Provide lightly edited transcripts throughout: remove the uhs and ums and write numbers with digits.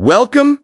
Welcome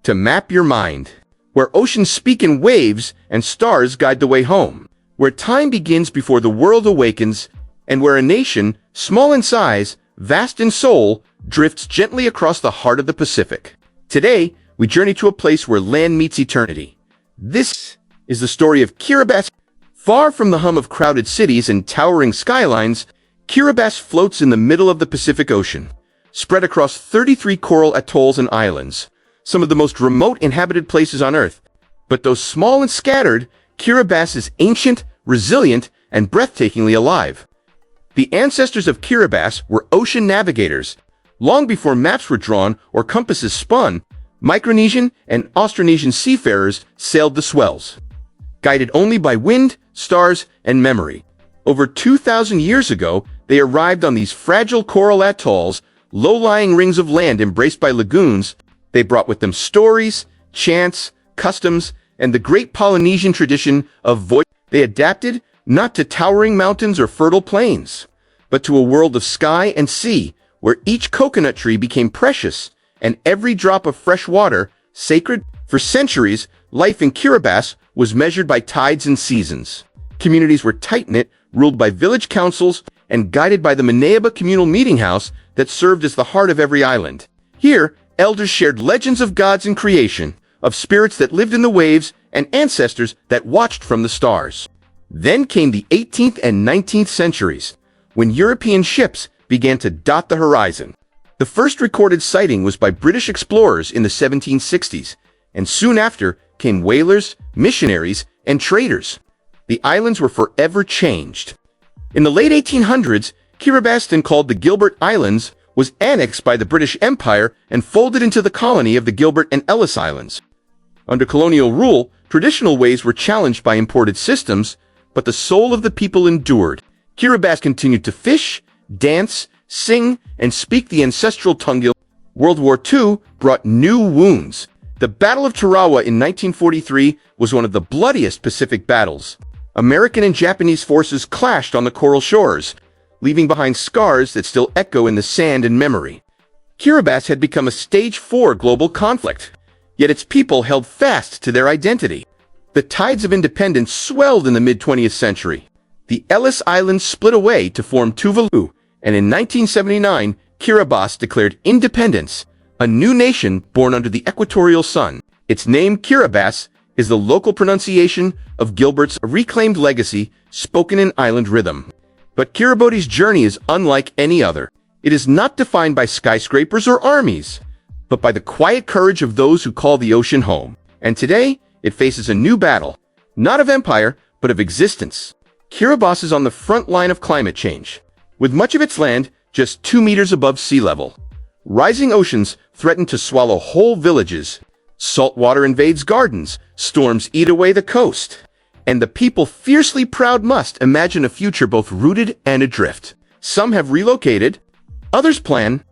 to Map Your Mind, where oceans speak in waves and stars guide the way home, where time begins before the world awakens, and where a nation, small in size, vast in soul, drifts gently across the heart of the Pacific. Today, we journey to a place where land meets eternity. This is the story of Kiribati. Far from the hum of crowded cities and towering skylines, Kiribati floats in the middle of the Pacific Ocean, spread across 33 coral atolls and islands, some of the most remote inhabited places on Earth. But though small and scattered, Kiribati is ancient, resilient, and breathtakingly alive. The ancestors of Kiribati were ocean navigators. Long before maps were drawn or compasses spun, Micronesian and Austronesian seafarers sailed the swells, guided only by wind, stars, and memory. Over 2,000 years ago, they arrived on these fragile coral atolls, low-lying rings of land embraced by lagoons. They brought with them stories, chants, customs, and the great Polynesian tradition of voyage. They adapted not to towering mountains or fertile plains, but to a world of sky and sea, where each coconut tree became precious and every drop of fresh water sacred. For centuries, life in Kiribati was measured by tides and seasons. Communities were tight-knit, ruled by village councils, and guided by the Manaeba communal meeting house that served as the heart of every island. Here, elders shared legends of gods and creation, of spirits that lived in the waves, and ancestors that watched from the stars. Then came the 18th and 19th centuries, when European ships began to dot the horizon. The first recorded sighting was by British explorers in the 1760s, and soon after came whalers, missionaries, and traders. The islands were forever changed. In the late 1800s, Kiribati, called the Gilbert Islands, was annexed by the British Empire and folded into the colony of the Gilbert and Ellice Islands. Under colonial rule, traditional ways were challenged by imported systems, but the soul of the people endured. Kiribati continued to fish, dance, sing, and speak the ancestral tongue. World War II brought new wounds. The Battle of Tarawa in 1943 was one of the bloodiest Pacific battles. American and Japanese forces clashed on the coral shores, leaving behind scars that still echo in the sand and memory. Kiribati had become a stage 4 global conflict, yet its people held fast to their identity. The tides of independence swelled in the mid-20th century. The Ellice Islands split away to form Tuvalu, and in 1979, Kiribati declared independence, a new nation born under the equatorial sun. Its name, Kiribati, is the local pronunciation of Gilbert's reclaimed legacy spoken in island rhythm. But Kiribati's journey is unlike any other. It is not defined by skyscrapers or armies, but by the quiet courage of those who call the ocean home. And today, it faces a new battle, not of empire, but of existence. Kiribati is on the front line of climate change, with much of its land just 2 meters above sea level. Rising oceans threaten to swallow whole villages. Salt water invades gardens, storms eat away the coast, and the people fiercely proud must imagine a future both rooted and adrift. Some have relocated, others plan.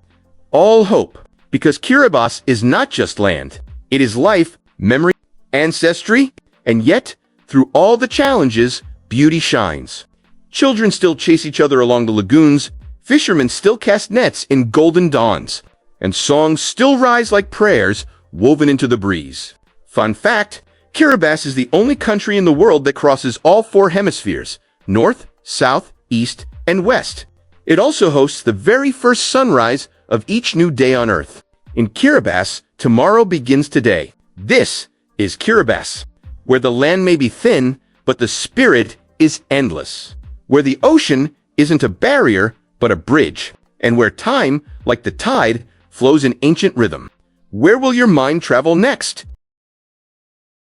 All hope, because Kiribati is not just land. It is life, memory, ancestry, and yet, through all the challenges, beauty shines. Children still chase each other along the lagoons, fishermen still cast nets in golden dawns, and songs still rise like prayers woven into the breeze. Fun fact, Kiribati is the only country in the world that crosses all 4 hemispheres, north, south, east, and west. It also hosts the very first sunrise of each new day on Earth. In Kiribati, tomorrow begins today. This is Kiribati, where the land may be thin, but the spirit is endless. Where the ocean isn't a barrier, but a bridge. And where time, like the tide, flows in ancient rhythm. Where will your mind travel next?